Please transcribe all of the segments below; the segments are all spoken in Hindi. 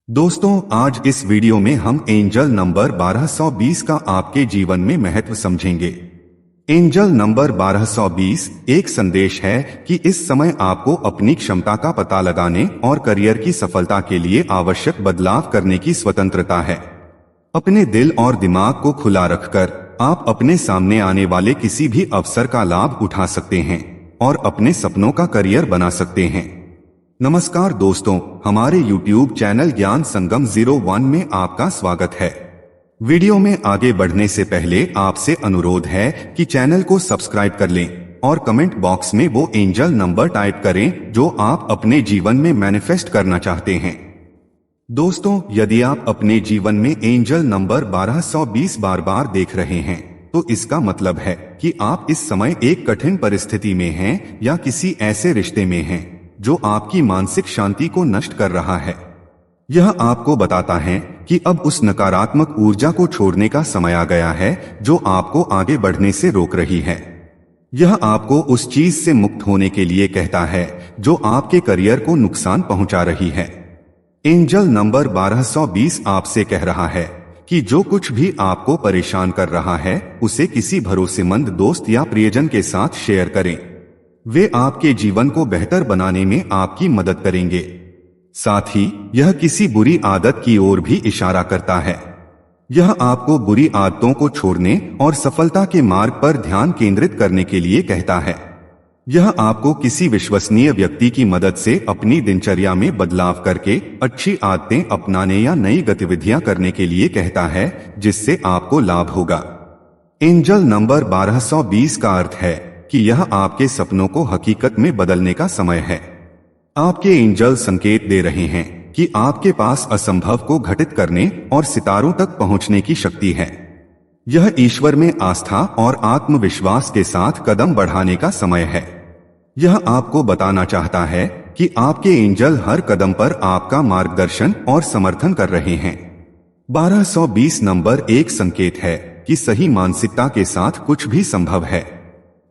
दोस्तों, आज इस वीडियो में हम एंजल नंबर 1220 का आपके जीवन में महत्व समझेंगे। एंजल नंबर 1220 एक संदेश है कि इस समय आपको अपनी क्षमता का पता लगाने और करियर की सफलता के लिए आवश्यक बदलाव करने की स्वतंत्रता है। अपने दिल और दिमाग को खुला रखकर आप अपने सामने आने वाले किसी भी अवसर का लाभ उठा सकते हैं और अपने सपनों का करियर बना सकते हैं। नमस्कार दोस्तों, हमारे YouTube चैनल ज्ञान संगम 01 में आपका स्वागत है। वीडियो में आगे बढ़ने से पहले आपसे अनुरोध है कि चैनल को सब्सक्राइब कर लें और कमेंट बॉक्स में वो एंजल नंबर टाइप करें जो आप अपने जीवन में मैनिफेस्ट करना चाहते हैं। दोस्तों, यदि आप अपने जीवन में एंजल नंबर 1220 बार बार देख रहे हैं तो इसका मतलब है कि आप इस समय एक कठिन परिस्थिति में हैं या किसी ऐसे रिश्ते में हैं जो आपकी मानसिक शांति को नष्ट कर रहा है। यह आपको बताता है कि अब उस नकारात्मक ऊर्जा को छोड़ने का समय आ गया है जो आपको आगे बढ़ने से रोक रही है। यह आपको उस चीज से मुक्त होने के लिए कहता है जो आपके करियर को नुकसान पहुंचा रही है। एंजल नंबर 1220 आपसे कह रहा है कि जो कुछ भी आपको परेशान कर रहा है उसे किसी भरोसेमंद दोस्त या प्रियजन के साथ शेयर करें। वे आपके जीवन को बेहतर बनाने में आपकी मदद करेंगे। साथ ही यह किसी बुरी आदत की ओर भी इशारा करता है। यह आपको बुरी आदतों को छोड़ने और सफलता के मार्ग पर ध्यान केंद्रित करने के लिए कहता है। यह आपको किसी विश्वसनीय व्यक्ति की मदद से अपनी दिनचर्या में बदलाव करके अच्छी आदतें अपनाने या नई गतिविधियां करने के लिए कहता है जिससे आपको लाभ होगा। एंजल नंबर 1220 का अर्थ है कि यह आपके सपनों को हकीकत में बदलने का समय है। आपके एंजल संकेत दे रहे हैं कि आपके पास असंभव को घटित करने और सितारों तक पहुंचने की शक्ति है। यह ईश्वर में आस्था और आत्मविश्वास के साथ कदम बढ़ाने का समय है। यह आपको बताना चाहता है कि आपके एंजल हर कदम पर आपका मार्गदर्शन और समर्थन कर रहे हैं। 1220 नंबर एक संकेत है कि सही मानसिकता के साथ कुछ भी संभव है।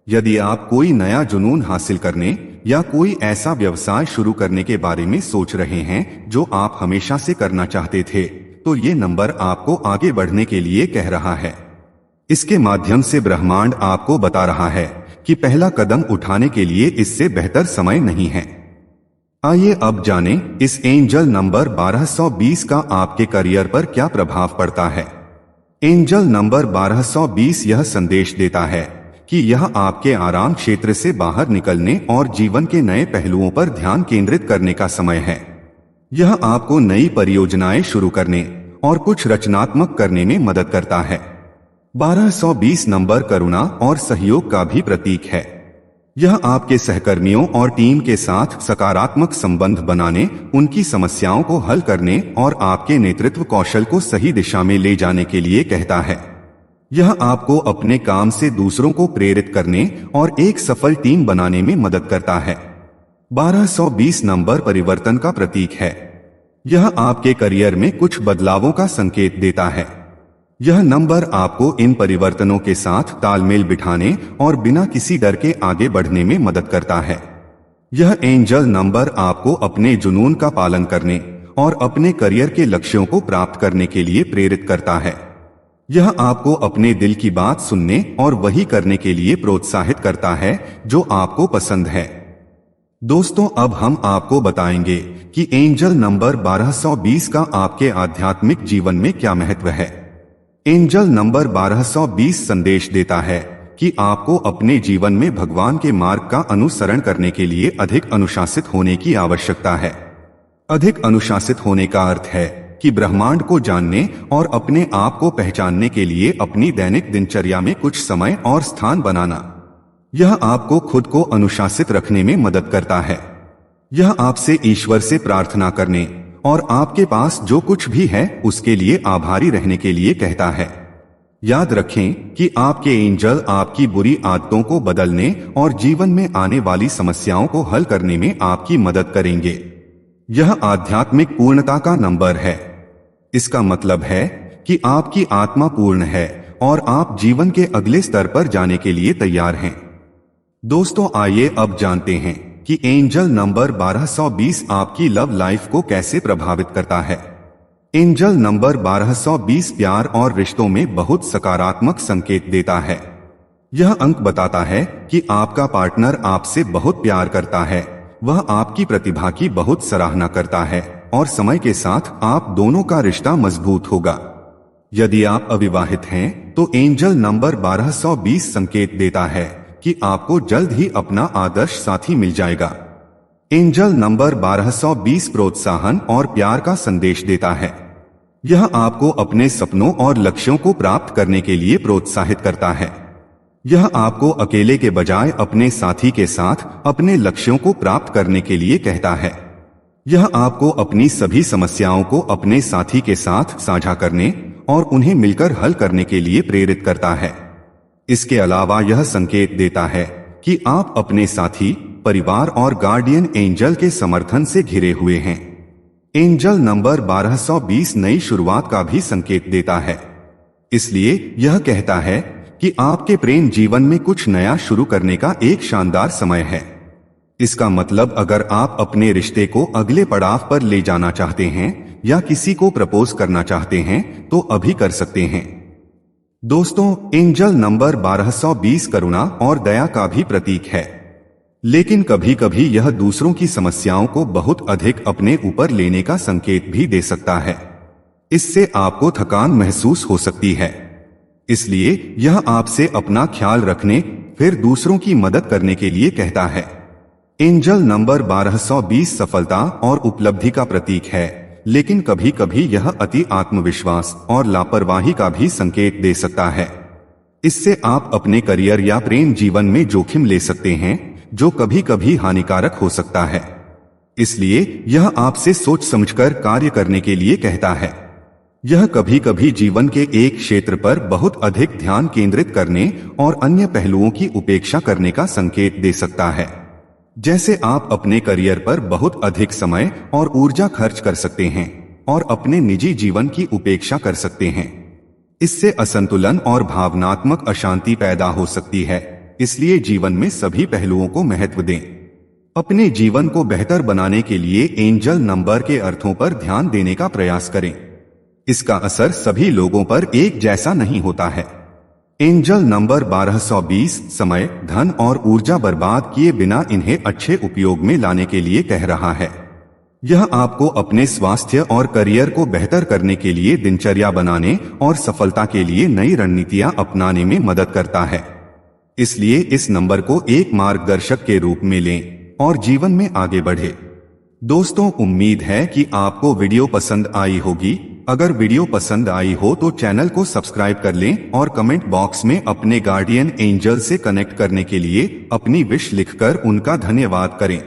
यदि आप कोई नया जुनून हासिल करने या कोई ऐसा व्यवसाय शुरू करने के बारे में सोच रहे हैं जो आप हमेशा से करना चाहते थे, तो ये नंबर आपको आगे बढ़ने के लिए कह रहा है। इसके माध्यम से ब्रह्मांड आपको बता रहा है कि पहला कदम उठाने के लिए इससे बेहतर समय नहीं है। आइए अब जानें इस एंजल नंबर 1220 का आपके करियर पर क्या प्रभाव पड़ता है। एंजल नंबर 1220 यह संदेश देता है कि यह आपके आराम क्षेत्र से बाहर निकलने और जीवन के नए पहलुओं पर ध्यान केंद्रित करने का समय है। यह आपको नई परियोजनाएं शुरू करने और कुछ रचनात्मक करने में मदद करता है। 1220 नंबर करुणा और सहयोग का भी प्रतीक है। यह आपके सहकर्मियों और टीम के साथ सकारात्मक संबंध बनाने, उनकी समस्याओं को हल करने और आपके नेतृत्व कौशल को सही दिशा में ले जाने के लिए कहता है। यह आपको अपने काम से दूसरों को प्रेरित करने और एक सफल टीम बनाने में मदद करता है। 1220 नंबर परिवर्तन का प्रतीक है। यह आपके करियर में कुछ बदलावों का संकेत देता है। यह नंबर आपको इन परिवर्तनों के साथ तालमेल बिठाने और बिना किसी डर के आगे बढ़ने में मदद करता है। यह एंजल नंबर आपको अपने जुनून का पालन करने और अपने करियर के लक्ष्यों को प्राप्त करने के लिए प्रेरित करता है। यह आपको अपने दिल की बात सुनने और वही करने के लिए प्रोत्साहित करता है जो आपको पसंद है। दोस्तों, अब हम आपको बताएंगे कि एंजल नंबर 1220 का आपके आध्यात्मिक जीवन में क्या महत्व है। एंजल नंबर 1220 संदेश देता है कि आपको अपने जीवन में भगवान के मार्ग का अनुसरण करने के लिए अधिक अनुशासित होने की आवश्यकता है। अधिक अनुशासित होने का अर्थ है कि ब्रह्मांड को जानने और अपने आप को पहचानने के लिए अपनी दैनिक दिनचर्या में कुछ समय और स्थान बनाना। यह आपको खुद को अनुशासित रखने में मदद करता है। यह आपसे ईश्वर से प्रार्थना करने और आपके पास जो कुछ भी है उसके लिए आभारी रहने के लिए कहता है। याद रखें कि आपके एंजल आपकी बुरी आदतों को बदलने और जीवन में आने वाली समस्याओं को हल करने में आपकी मदद करेंगे। यह आध्यात्मिक पूर्णता का नंबर है। इसका मतलब है कि आपकी आत्मा पूर्ण है और आप जीवन के अगले स्तर पर जाने के लिए तैयार हैं। दोस्तों, आइए अब जानते हैं कि एंजल नंबर 1220 आपकी लव लाइफ को कैसे प्रभावित करता है। एंजल नंबर 1220 प्यार और रिश्तों में बहुत सकारात्मक संकेत देता है। यह अंक बताता है कि आपका पार्टनर आपसे बहुत प्यार करता है, वह आपकी प्रतिभा की बहुत सराहना करता है और समय के साथ आप दोनों का रिश्ता मजबूत होगा। यदि आप अविवाहित हैं तो एंजल नंबर 1220 संकेत देता है कि आपको जल्द ही अपना आदर्श साथी मिल जाएगा। एंजल नंबर 1220 प्रोत्साहन और प्यार का संदेश देता है। यह आपको अपने सपनों और लक्ष्यों को प्राप्त करने के लिए प्रोत्साहित करता है। यह आपको अकेले के बजाय अपने साथी के साथ अपने लक्ष्यों को प्राप्त करने के लिए कहता है। यह आपको अपनी सभी समस्याओं को अपने साथी के साथ साझा करने और उन्हें मिलकर हल करने के लिए प्रेरित करता है। इसके अलावा यह संकेत देता है कि आप अपने साथी, परिवार और गार्डियन एंजल के समर्थन से घिरे हुए हैं। एंजल नंबर 1220 नई शुरुआत का भी संकेत देता है। इसलिए यह कहता है कि आपके प्रेम जीवन में कुछ नया शुरू करने का एक शानदार समय है। इसका मतलब अगर आप अपने रिश्ते को अगले पड़ाव पर ले जाना चाहते हैं या किसी को प्रपोज करना चाहते हैं तो अभी कर सकते हैं। दोस्तों, एंजल नंबर 1220 करुणा और दया का भी प्रतीक है, लेकिन कभी कभी यह दूसरों की समस्याओं को बहुत अधिक अपने ऊपर लेने का संकेत भी दे सकता है। इससे आपको थकान महसूस हो सकती है। इसलिए यह आपसे अपना ख्याल रखने फिर दूसरों की मदद करने के लिए कहता है। एंजल नंबर 1220 सफलता और उपलब्धि का प्रतीक है, लेकिन कभी कभी यह अति आत्मविश्वास और लापरवाही का भी संकेत दे सकता है। इससे आप अपने करियर या प्रेम जीवन में जोखिम ले सकते हैं, जो कभी कभी हानिकारक हो सकता है। इसलिए यह आपसे सोच समझकर कार्य करने के लिए कहता है। यह कभी कभी जीवन के एक क्षेत्र पर बहुत अधिक ध्यान केंद्रित करने और अन्य पहलुओं की उपेक्षा करने का संकेत दे सकता है। जैसे आप अपने करियर पर बहुत अधिक समय और ऊर्जा खर्च कर सकते हैं और अपने निजी जीवन की उपेक्षा कर सकते हैं। इससे असंतुलन और भावनात्मक अशांति पैदा हो सकती है। इसलिए जीवन में सभी पहलुओं को महत्व दें। अपने जीवन को बेहतर बनाने के लिए एंजल नंबर के अर्थों पर ध्यान देने का प्रयास करें। इसका असर सभी लोगों पर एक जैसा नहीं होता है। एंजल नंबर 1220 समय, धन और ऊर्जा बर्बाद किए बिना इन्हें अच्छे उपयोग में लाने के लिए कह रहा है। यह आपको अपने स्वास्थ्य और करियर को बेहतर करने के लिए दिनचर्या बनाने और सफलता के लिए नई रणनीतियां अपनाने में मदद करता है। इसलिए इस नंबर को एक मार्गदर्शक के रूप में लें और जीवन में आगे बढ़े। दोस्तों, उम्मीद है कि आपको वीडियो पसंद आई होगी। अगर वीडियो पसंद आई हो तो चैनल को सब्सक्राइब कर लें और कमेंट बॉक्स में अपने गार्डियन एंजल से कनेक्ट करने के लिए अपनी विश लिखकर उनका धन्यवाद करें।